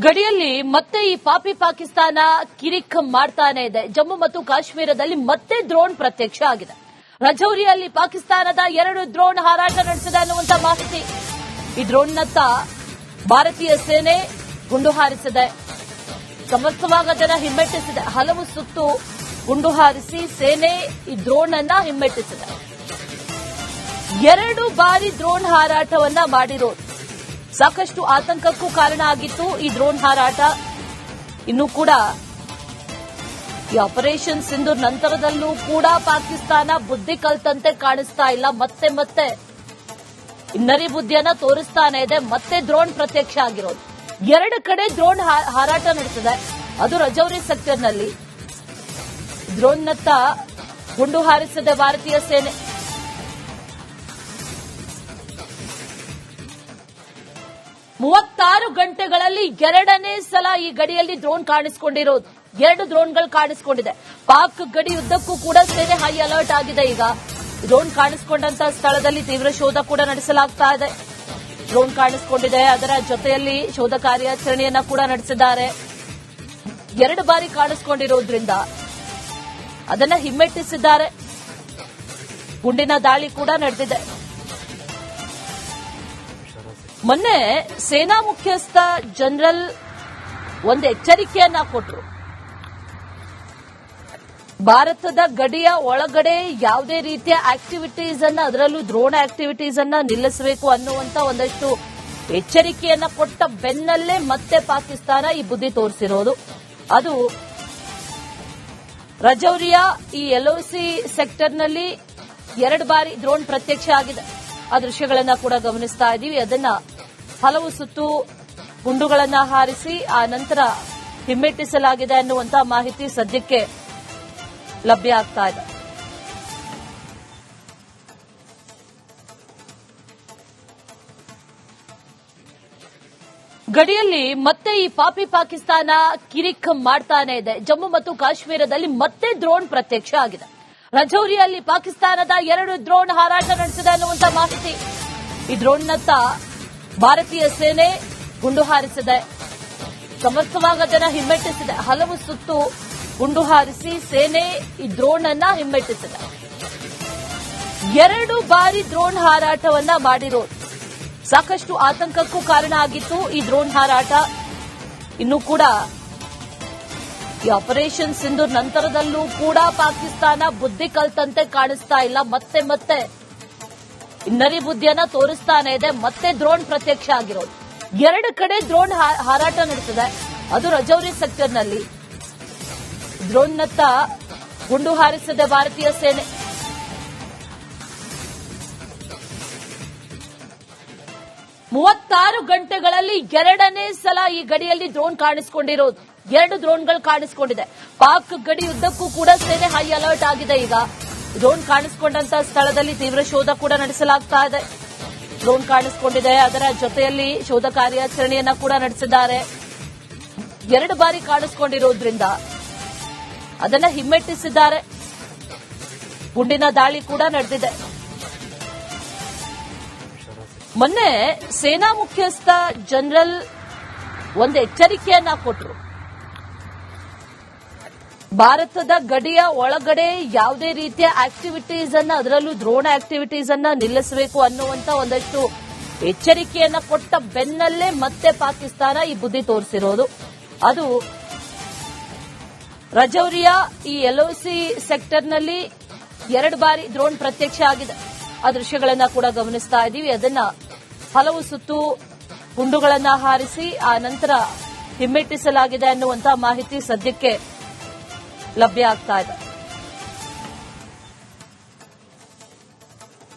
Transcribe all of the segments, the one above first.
ಗಡಿಯಲ್ಲಿ ಮತ್ತೆ ಈ ಪಾಪಿ ಪಾಕಿಸ್ತಾನ ಕಿರಿಕ್ ಮಾಡ್ತಾನೆ ಇದೆ. ಜಮ್ಮು ಮತ್ತು ಕಾಶ್ಮೀರದಲ್ಲಿ ಮತ್ತೆ ಡ್ರೋನ್ ಪ್ರತ್ಯಕ್ಷ ಆಗಿದೆ. ರಜೌರಿಯಲ್ಲಿ ಪಾಕಿಸ್ತಾನದ 2 ಡ್ರೋನ್ ಹಾರಾಟ ನಡೆಸಿದೆ ಅನ್ನುವಂತ ಮಾಹಿತಿ. ಈ ಡ್ರೋನ್ನತ್ತ ಭಾರತೀಯ ಸೇನೆ ಗುಂಡು ಹಾರಿಸಿದೆ. ಸಮರ್ಥವಾಗಿ ಅದನ್ನು ಹಿಮ್ಮೆಟ್ಟಿಸಿದೆ. ಹಲವು ಸುತ್ತು ಗುಂಡು ಹಾರಿಸಿ ಸೇನೆ ಈ ಡ್ರೋನ್ ಅನ್ನ ಹಿಮ್ಮೆಟ್ಟಿಸಿದೆ. 2 ಬಾರಿ ಡ್ರೋನ್ ಹಾರಾಟವನ್ನ ಮಾಡಿರೋದು ಸಾಕಷ್ಟು ಆತಂಕಕ್ಕೂ ಕಾರಣ ಆಗಿತ್ತು. ಈ ಡ್ರೋನ್ ಹಾರಾಟ ಇನ್ನೂ ಕೂಡ ಈ ಆಪರೇಷನ್ ಸಿಂಧೂರ್ ನಂತರದಲ್ಲೂ ಕೂಡ ಪಾಕಿಸ್ತಾನ ಬುದ್ಧಿ ಕಲ್ತಂತೆ ಕಾಣಿಸ್ತಾ ಇಲ್ಲ. ಮತ್ತೆ ನರಿ ಬುದ್ಧಿಯನ್ನ ತೋರಿಸ್ತಾನೆ ಇದೆ. ಮತ್ತೆ ಡ್ರೋನ್ ಪ್ರತ್ಯಕ್ಷ ಆಗಿರೋದು. 2 ಕಡೆ ಡ್ರೋನ್ ಹಾರಾಟ ನಡೆಸಿದೆ. ಅದು ರಜೌರಿ ಸೆಕ್ಟರ್ನಲ್ಲಿ. ಡ್ರೋನ್ನತ್ತ ಗುಂಡು ಹಾರಿಸಿದೆ ಭಾರತೀಯ ಸೇನೆ. 36 ಗಂಟೆಗಳಲ್ಲಿ 2ನೇ ಸಲ ಈ ಗಡಿಯಲ್ಲಿ ಡ್ರೋನ್ ಕಾಣಿಸಿಕೊಂಡಿರೋದು. 2 ಡ್ರೋನ್ಗಳು ಕಾಣಿಸಿಕೊಂಡಿದೆ. ಪಾಕ್ ಗಡಿ ಉದ್ದಕ್ಕೂ ಕೂಡ ಸೇನೆ ಹೈ ಅಲರ್ಟ್ ಆಗಿದೆ. ಈಗ ಡ್ರೋನ್ ಕಾಣಿಸಿಕೊಂಡಂತ ಸ್ಥಳದಲ್ಲಿ ತೀವ್ರ ಶೋಧ ಕೂಡ ನಡೆಸಲಾಗ್ತಾ ಇದೆ. ಡ್ರೋನ್ ಕಾಣಿಸಿಕೊಂಡಿದೆ, ಅದರ ಜೊತೆಯಲ್ಲಿ ಶೋಧ ಕಾರ್ಯಾಚರಣೆಯನ್ನ ಕೂಡ ನಡೆಸಿದ್ದಾರೆ. 2 ಬಾರಿ ಕಾಣಿಸಿಕೊಂಡಿರೋದ್ರಿಂದ ಅದನ್ನ ಹಿಮ್ಮೆಟ್ಟಿಸಿದ್ದಾರೆ. ಗುಂಡಿನ ದಾಳಿ ಕೂಡ ನಡೆದಿದೆ. ಮೊನ್ನೆ ಸೇನಾ ಮುಖ್ಯಸ್ಥ ಜನರಲ್ ಒಂದು ಎಚ್ಚರಿಕೆಯನ್ನ ಕೊಟ್ಟರು. ಭಾರತದ ಗಡಿಯ ಒಳಗಡೆ ಯಾವುದೇ ರೀತಿಯ ಆಕ್ಟಿವಿಟೀಸ್ ಅನ್ನ, ಅದರಲ್ಲೂ ಡ್ರೋನ್ ಆಕ್ಟಿವಿಟೀಸ್ ಅನ್ನ ನಿಲ್ಲಿಸಬೇಕು ಅನ್ನುವಂತ ಒಂದಷ್ಟು ಎಚ್ಚರಿಕೆಯನ್ನ ಕೊಟ್ಟ ಬೆನ್ನಲ್ಲೇ ಮತ್ತೆ ಪಾಕಿಸ್ತಾನ ಈ ಬುದ್ಧಿ ತೋರಿಸಿರೋದು. ಅದು ರಜೌರಿಯ ಈ ಎಲ್ಒಸಿ ಸೆಕ್ಟರ್ನಲ್ಲಿ 2 ಬಾರಿ ಡ್ರೋನ್ ಪ್ರತ್ಯಕ್ಷ ಆಗಿದೆ. ಆ ದೃಶ್ಯಗಳನ್ನ ಕೂಡ ಗಮನಿಸ್ತಾ ಇದ್ದೀವಿ. ಅದನ್ನ ಹಲವು ಸುತ್ತು ಗುಂಡುಗಳನ್ನ ಹಾರಿಸಿ ಆ ನಂತರ ಹಿಮ್ಮೆಟ್ಟಿಸಲಾಗಿದೆ ಅನ್ನುವಂತ ಮಾಹಿತಿ ಸದ್ಯಕ್ಕೆ ಲಭ್ಯ ಆಗ್ತಾ ಇದೆ. ಗಡಿಯಲ್ಲಿ ಮತ್ತೆ ಈ ಪಾಪಿ ಪಾಕಿಸ್ತಾನ ಕಿರಿಕ್ ಮಾಡ್ತಾನೆ ಇದೆ. ಜಮ್ಮು ಮತ್ತು ಕಾಶ್ಮೀರದಲ್ಲಿ ಮತ್ತೆ ಡ್ರೋನ್ ಪ್ರತ್ಯಕ್ಷ ಆಗಿದೆ. ರಜೌರಿಯಲ್ಲಿ ಪಾಕಿಸ್ತಾನದ 2 ಡ್ರೋನ್ ಹಾರಾಟ ನಡೆಸಿದೆ ಅನ್ನುವಂತ ಮಾಹಿತಿ. ಈ ಡ್ರೋನ್ನತ್ತ ಭಾರತೀಯ ಸೇನೆ ಗುಂಡು ಹಾರಿಸಿದೆ. ಸಮರ್ಥವಾಗಿ ಅದನ್ನು ಹಿಮ್ಮೆಟ್ಟಿಸಿದೆ. ಹಲವು ಸುತ್ತು ಗುಂಡು ಹಾರಿಸಿ ಸೇನೆ ಈ ಡ್ರೋನ್ ಅನ್ನ ಹಿಮ್ಮೆಟ್ಟಿಸಿದೆ. 2 ಬಾರಿ ಡ್ರೋನ್ ಹಾರಾಟವನ್ನ ಮಾಡಿರೋದು ಸಾಕಷ್ಟು ಆತಂಕಕ್ಕೂ ಕಾರಣ ಆಗಿತ್ತು. ಈ ಡ್ರೋನ್ ಹಾರಾಟ ಇನ್ನೂ ಕೂಡ ಈ ಆಪರೇಷನ್ ಸಿಂಧೂರ್ ನಂತರದಲ್ಲೂ ಕೂಡ ಪಾಕಿಸ್ತಾನ ಬುದ್ಧಿ ಕಲ್ತಂತೆ ಕಾಣಿಸ್ತಾ ಇಲ್ಲ. ಮತ್ತೆ ನರಿ ಬುದ್ಧಿಯನ್ನ ತೋರಿಸ್ತಾನೆ ಇದೆ. ಮತ್ತೆ ಡ್ರೋನ್ ಪ್ರತ್ಯಕ್ಷ ಆಗಿರೋದು. 2 ಕಡೆ ಡ್ರೋನ್ ಹಾರಾಟ ನಡೆಸಿದೆ. ಅದು ರಜೌರಿ ಸೆಕ್ಟರ್ನಲ್ಲಿ. ಡ್ರೋನ್ನತ್ತ ಗುಂಡು ಹಾರಿಸಿದೆ ಭಾರತೀಯ ಸೇನೆ. ಮೂವತ್ತಾರು ಗಂಟೆಗಳಲ್ಲಿ 2ನೇ ಸಲ ಈ ಗಡಿಯಲ್ಲಿ ಡ್ರೋನ್ ಕಾಣಿಸಿಕೊಂಡಿರೋದು. 2 ಡ್ರೋನ್ಗಳು ಕಾಣಿಸಿಕೊಂಡಿದೆ. ಪಾಕ್ ಗಡಿ ಉದ್ದಕ್ಕೂ ಕೂಡ ಸೇನೆ ಹೈ ಅಲರ್ಟ್ ಆಗಿದೆ. ಈಗ ಡ್ರೋನ್ ಕಾಣಿಸಿಕೊಂಡಂತ ಸ್ಥಳದಲ್ಲಿ ತೀವ್ರ ಶೋಧ ಕೂಡ ನಡೆಸಲಾಗ್ತಾ ಇದೆ. ಡ್ರೋನ್ ಕಾಣಿಸಿಕೊಂಡಿದೆ, ಅದರ ಜೊತೆಯಲ್ಲಿ ಶೋಧ ಕಾರ್ಯಾಚರಣೆಯನ್ನ ಕೂಡ ನಡೆಸಿದ್ದಾರೆ. 2 ಬಾರಿ ಕಾಣಿಸಿಕೊಂಡಿರೋದ್ರಿಂದ ಅದನ್ನ ಹಿಮ್ಮೆಟ್ಟಿಸಿದ್ದಾರೆ. ಗುಂಡಿನ ದಾಳಿ ಕೂಡ ನಡೆದಿದೆ. ಮೊನ್ನೆ ಸೇನಾ ಮುಖ್ಯಸ್ಥ ಜನರಲ್ ಒಂದು ಎಚ್ಚರಿಕೆಯನ್ನ ಕೊಟ್ಟರು. ಭಾರತದ ಗಡಿಯ ಒಳಗಡೆ ಯಾವುದೇ ರೀತಿಯ ಆಕ್ಟಿವಿಟೀಸ್ ಅನ್ನ, ಅದರಲ್ಲೂ ಡ್ರೋನ್ ಆಕ್ಟಿವಿಟೀಸ್ ಅನ್ನ ನಿಲ್ಲಿಸಬೇಕು ಅನ್ನುವಂತ ಒಂದಷ್ಟು ಎಚ್ಚರಿಕೆಯನ್ನ ಕೊಟ್ಟ ಬೆನ್ನಲ್ಲೇ ಮತ್ತೆ ಪಾಕಿಸ್ತಾನ ಈ ಬುದ್ಧಿ ತೋರಿಸಿರೋದು. ಅದು ರಜೌರಿಯ ಈ ಎಲ್ಒಸಿ ಸೆಕ್ಟರ್ನಲ್ಲಿ 2 ಬಾರಿ ಡ್ರೋನ್ ಪ್ರತ್ಯಕ್ಷ ಆಗಿದೆ. ಆ ದೃಶ್ಯಗಳನ್ನ ಕೂಡ ಗಮನಿಸ್ತಾ ಇದ್ದೀವಿ. ಅದನ್ನ ಹಲವು ಸುತ್ತು ಗುಂಡುಗಳನ್ನ ಹಾರಿಸಿ ಆ ನಂತರ ಹಿಮ್ಮೆಟ್ಟಿಸಲಾಗಿದೆ ಅನ್ನುವಂತ ಮಾಹಿತಿ ಸದ್ಯಕ್ಕೆ ಲಭ್ಯ ಆಗ್ತಾ ಇದೆ.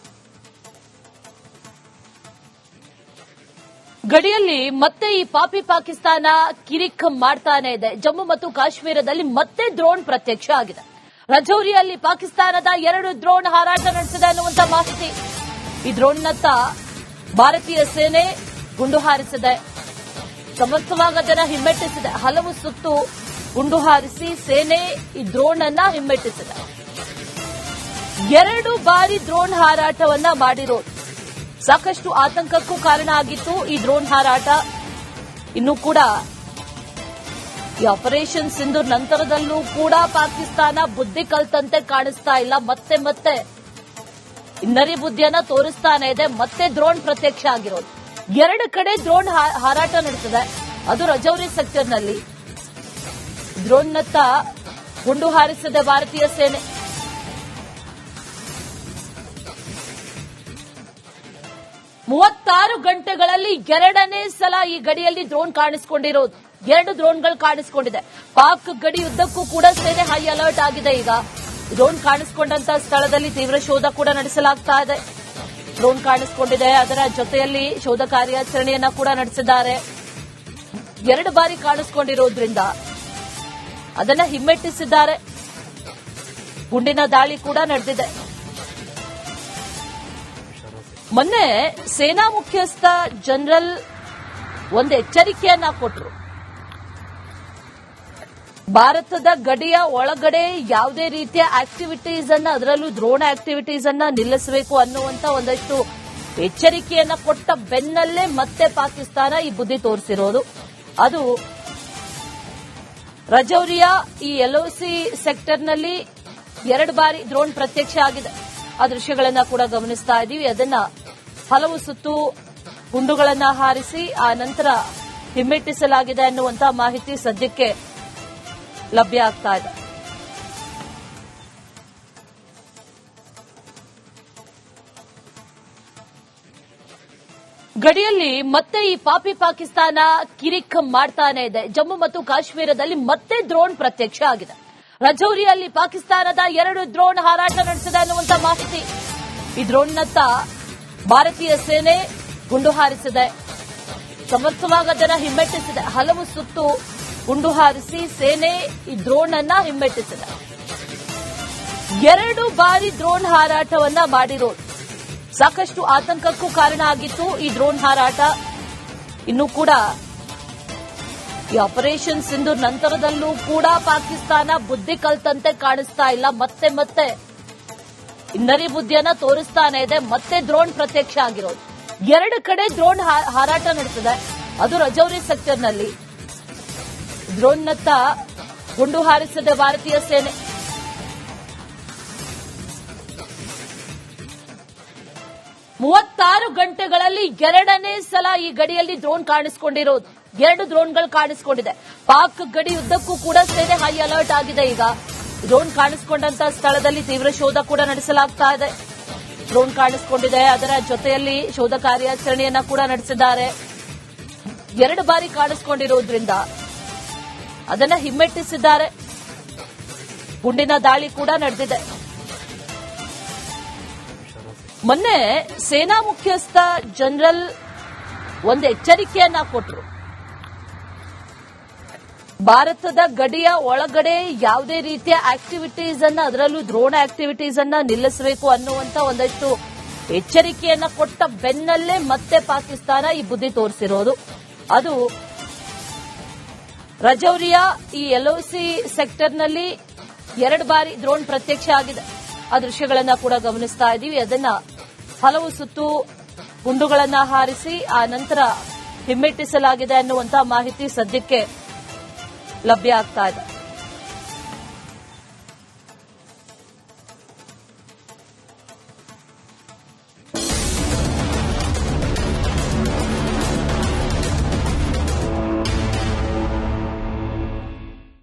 ಗಡಿಯಲ್ಲಿ ಮತ್ತೆ ಈ ಪಾಪಿ ಪಾಕಿಸ್ತಾನ ಕಿರಿಕ್ ಮಾಡ್ತಾನೆ ಇದೆ. ಜಮ್ಮು ಮತ್ತು ಕಾಶ್ಮೀರದಲ್ಲಿ ಮತ್ತೆ ಡ್ರೋನ್ ಪ್ರತ್ಯಕ್ಷ ಆಗಿದೆ. ರಜೌರಿಯಲ್ಲಿ ಪಾಕಿಸ್ತಾನದ 2 ಡ್ರೋನ್ ಹಾರಾಟ ನಡೆಸಿದೆ ಅನ್ನುವಂತ ಮಾಹಿತಿ. ಈ ಡ್ರೋನ್ನತ್ತ ಭಾರತೀಯ ಸೇನೆ ಗುಂಡು ಹಾರಿಸಿದೆ. ಸಮರ್ಥವಾಗಿ ಅದನ್ನು ಹಿಮ್ಮೆಟ್ಟಿಸಿದೆ. ಹಲವು ಸುತ್ತು ಗುಂಡು ಹಾರಿಸಿ ಸೇನೆ ಈ ಡ್ರೋನ್ ಅನ್ನ ಹಿಮ್ಮೆಟ್ಟಿಸಿದೆ. 2 ಬಾರಿ ಡ್ರೋನ್ ಹಾರಾಟವನ್ನ ಮಾಡಿರೋದು ಸಾಕಷ್ಟು ಆತಂಕಕ್ಕೂ ಕಾರಣ ಆಗಿತ್ತು. ಈ ಡ್ರೋನ್ ಹಾರಾಟ ಇನ್ನೂ ಕೂಡ ಈ ಆಪರೇಷನ್ ಸಿಂಧೂರ್ ನಂತರದಲ್ಲೂ ಕೂಡ ಪಾಕಿಸ್ತಾನ ಬುದ್ಧಿ ಕಲ್ತಂತೆ ಕಾಣಿಸ್ತಾ ಇಲ್ಲ. ಮತ್ತೆ ಮತ್ತೆ ನರಿ ಬುದ್ಧಿಯನ್ನ ತೋರಿಸ್ತಾನೆ ಇದೆ. ಮತ್ತೆ ಡ್ರೋನ್ ಪ್ರತ್ಯಕ್ಷ ಆಗಿರೋದು. 2 ಕಡೆ ಡ್ರೋನ್ ಹಾರಾಟ ನಡೆಸಿದೆ. ಅದು ರಜೌರಿ ಸೆಕ್ಟರ್ನಲ್ಲಿ. ಡ್ರೋನ್ನತ್ತ ಗುಂಡು ಹಾರಿಸಿದೆ ಭಾರತೀಯ ಸೇನೆ. ಮೂವತ್ತಾರು ಗಂಟೆಗಳಲ್ಲಿ 2ನೇ ಸಲ ಈ ಗಡಿಯಲ್ಲಿ ಡ್ರೋನ್ ಕಾಣಿಸಿಕೊಂಡಿರೋದು. 2 ಡ್ರೋನ್ಗಳು ಕಾಣಿಸಿಕೊಂಡಿದೆ. ಪಾಕ್ ಗಡಿ ಉದ್ದಕ್ಕೂ ಕೂಡ ಸೇನೆ ಹೈ ಅಲರ್ಟ್ ಆಗಿದೆ. ಈಗ ಡ್ರೋನ್ ಕಾಣಿಸಿಕೊಂಡಂತ ಸ್ಥಳದಲ್ಲಿ ತೀವ್ರ ಶೋಧ ಕೂಡ ನಡೆಸಲಾಗ್ತಾ ಇದೆ. ಡ್ರೋನ್ ಕಾಣಿಸಿಕೊಂಡಿದೆ, ಅದರ ಜೊತೆಯಲ್ಲಿ ಶೋಧ ಕಾರ್ಯಾಚರಣೆಯನ್ನ ಕೂಡ ನಡೆಸಿದ್ದಾರೆ. 2 ಬಾರಿ ಕಾಣಿಸಿಕೊಂಡಿರೋದ್ರಿಂದ ಅದನ್ನ ಹಿಮ್ಮೆಟ್ಟಿಸಿದ್ದಾರೆ. ಗುಂಡಿನ ದಾಳಿ ಕೂಡ ನಡೆದಿದೆ. ಮೊನ್ನೆ ಸೇನಾ ಮುಖ್ಯಸ್ಥ ಜನರಲ್ ಒಂದು ಎಚ್ಚರಿಕೆಯನ್ನ ಕೊಟ್ಟರು. ಭಾರತದ ಗಡಿಯ ಒಳಗಡೆ ಯಾವುದೇ ರೀತಿಯ ಆಕ್ಟಿವಿಟೀಸ್ ಅನ್ನ, ಅದರಲ್ಲೂ ಡ್ರೋನ್ ಆಕ್ಟಿವಿಟೀಸ್ ಅನ್ನ ನಿಲ್ಲಿಸಬೇಕು ಅನ್ನುವಂತ ಒಂದಷ್ಟು ಎಚ್ಚರಿಕೆಯನ್ನ ಕೊಟ್ಟ ಬೆನ್ನಲ್ಲೇ ಮತ್ತೆ ಪಾಕಿಸ್ತಾನ ಈ ಬುದ್ಧಿ ತೋರಿಸಿರೋದು. ಅದು ರಜೌರಿಯ ಈ ಎಲ್ಒಸಿ ಸೆಕ್ಟರ್ನಲ್ಲಿ 2 ಬಾರಿ ಡ್ರೋನ್ ಪ್ರತ್ಯಕ್ಷ ಆಗಿದೆ. ಆ ದೃಶ್ಯಗಳನ್ನ ಕೂಡ ಗಮನಿಸ್ತಾ ಇದ್ದೀವಿ. ಅದನ್ನ ಹಲವು ಸುತ್ತು ಗುಂಡುಗಳನ್ನ ಹಾರಿಸಿ ಆ ನಂತರ ಹಿಮ್ಮೆಟ್ಟಿಸಲಾಗಿದೆ ಅನ್ನುವಂತಹ ಮಾಹಿತಿ ಸದ್ಯಕ್ಕೆ ಲಭ್ಯ ಆಗ್ತಾ ಇದೆ. ಗಡಿಯಲ್ಲಿ ಮತ್ತೆ ಈ ಪಾಪಿ ಪಾಕಿಸ್ತಾನ ಕಿರಿಕ್ ಮಾಡ್ತಾನೆ ಇದೆ. ಜಮ್ಮು ಮತ್ತು ಕಾಶ್ಮೀರದಲ್ಲಿ ಮತ್ತೆ ಡ್ರೋನ್ ಪ್ರತ್ಯಕ್ಷ ಆಗಿದೆ. ರಜೌರಿಯಲ್ಲಿ ಪಾಕಿಸ್ತಾನದ 2 ಡ್ರೋನ್ ಹಾರಾಟ ನಡೆಸಿದೆ ಅನ್ನುವಂತ ಮಾಹಿತಿ. ಈ ಡ್ರೋನ್ನತ್ತ ಭಾರತೀಯ ಸೇನೆ ಗುಂಡು ಹಾರಿಸಿದೆ. ಸಮರ್ಥವಾಗಿ ಅದನ್ನು ಹಿಮ್ಮೆಟ್ಟಿಸಿದೆ. ಹಲವು ಸುತ್ತು ಗುಂಡು ಹಾರಿಸಿ ಸೇನೆ ಈ ಡ್ರೋನ್ ಅನ್ನ ಹಿಮ್ಮೆಟ್ಟಿಸಿದೆ. 2 ಬಾರಿ ಡ್ರೋನ್ ಹಾರಾಟವನ್ನ ಮಾಡಿರೋದು ಸಾಕಷ್ಟು ಆತಂಕಕ್ಕೂ ಕಾರಣ ಆಗಿತ್ತು. ಈ ಡ್ರೋನ್ ಹಾರಾಟ ಇನ್ನೂ ಕೂಡ ಈ ಆಪರೇಷನ್ ಸಿಂಧೂರ್ ನಂತರದಲ್ಲೂ ಕೂಡ ಪಾಕಿಸ್ತಾನ ಬುದ್ಧಿ ಕಲ್ತಂತೆ ಕಾಣಿಸ್ತಾ ಇಲ್ಲ. ಮತ್ತೆ ಮತ್ತೆ ನರಿ ಬುದ್ಧಿಯನ್ನ ತೋರಿಸ್ತಾನೆ ಇದೆ. ಮತ್ತೆ ಡ್ರೋನ್ ಪ್ರತ್ಯಕ್ಷ ಆಗಿರೋದು. 2 ಕಡೆ ಡ್ರೋನ್ ಹಾರಾಟ ನಡೆಸಿದೆ. ಅದು ರಜೌರಿ ಸೆಕ್ಟರ್ನಲ್ಲಿ. ಡ್ರೋನ್ನತ್ತ ಗುಂಡು ಹಾರಿಸಿದೆ ಭಾರತೀಯ ಸೇನೆ. ಮೂವತ್ತಾರು ಗಂಟೆಗಳಲ್ಲಿ 2ನೇ ಸಲ ಈ ಗಡಿಯಲ್ಲಿ ಡ್ರೋನ್ ಕಾಣಿಸಿಕೊಂಡಿರೋದು. 2 ಡ್ರೋನ್ಗಳು ಕಾಣಿಸಿಕೊಂಡಿದೆ. ಪಾಕ್ ಗಡಿ ಉದ್ದಕ್ಕೂ ಕೂಡ ಸೇನೆ ಹೈ ಅಲರ್ಟ್ ಆಗಿದೆ. ಈಗ ಡ್ರೋನ್ ಕಾಣಿಸಿಕೊಂಡಂತ ಸ್ಥಳದಲ್ಲಿ ತೀವ್ರ ಶೋಧ ಕೂಡ ನಡೆಸಲಾಗ್ತಾ ಇದೆ. ಡ್ರೋನ್ ಕಾಣಿಸಿಕೊಂಡಿದೆ, ಅದರ ಜೊತೆಯಲ್ಲಿ ಶೋಧ ಕಾರ್ಯಾಚರಣೆಯನ್ನ ಕೂಡ ನಡೆಸಿದ್ದಾರೆ. 2 ಬಾರಿ ಕಾಣಿಸಿಕೊಂಡಿರೋದ್ರಿಂದ ಅದನ್ನ ಹಿಮ್ಮೆಟ್ಟಿಸಿದ್ದಾರೆ. ಗುಂಡಿನ ದಾಳಿ ಕೂಡ ನಡೆದಿದೆ. ಮೊನ್ನೆ ಸೇನಾ ಮುಖ್ಯಸ್ಥ ಜನರಲ್ ಒಂದು ಎಚ್ಚರಿಕೆಯನ್ನ ಕೊಟ್ಟರು. ಭಾರತದ ಗಡಿಯ ಒಳಗಡೆ ಯಾವುದೇ ರೀತಿಯ ಆಕ್ಟಿವಿಟೀಸ್ ಅನ್ನ, ಅದರಲ್ಲೂ ಡ್ರೋನ್ ಆಕ್ಟಿವಿಟೀಸ್ ಅನ್ನ ನಿಲ್ಲಿಸಬೇಕು ಅನ್ನುವಂತ ಒಂದಷ್ಟು ಎಚ್ಚರಿಕೆಯನ್ನ ಕೊಟ್ಟ ಬೆನ್ನಲ್ಲೇ ಮತ್ತೆ ಪಾಕಿಸ್ತಾನ ಈ ಬುದ್ಧಿ ತೋರಿಸಿರೋದು. ಅದು ರಜೌರಿಯ ಈ ಎಲ್ಒಸಿ ಸೆಕ್ಟರ್ನಲ್ಲಿ 2 ಬಾರಿ ಡ್ರೋನ್ ಪ್ರತ್ಯಕ್ಷ ಆಗಿದೆ. ಆ ದೃಶ್ಯಗಳನ್ನ ಕೂಡ ಗಮನಿಸ್ತಾ ಇದ್ದೀವಿ. ಅದನ್ನ ಹಲವು ಸುತ್ತು ಗುಂಡುಗಳನ್ನ ಹಾರಿಸಿ ಆ ನಂತರ ಹಿಮ್ಮೆಟ್ಟಿಸಲಾಗಿದೆ ಅನ್ನುವಂತಹ ಮಾಹಿತಿ ಸದ್ಯಕ್ಕೆ ಲಭ್ಯ ಆಗ್ತಾ ಇದೆ.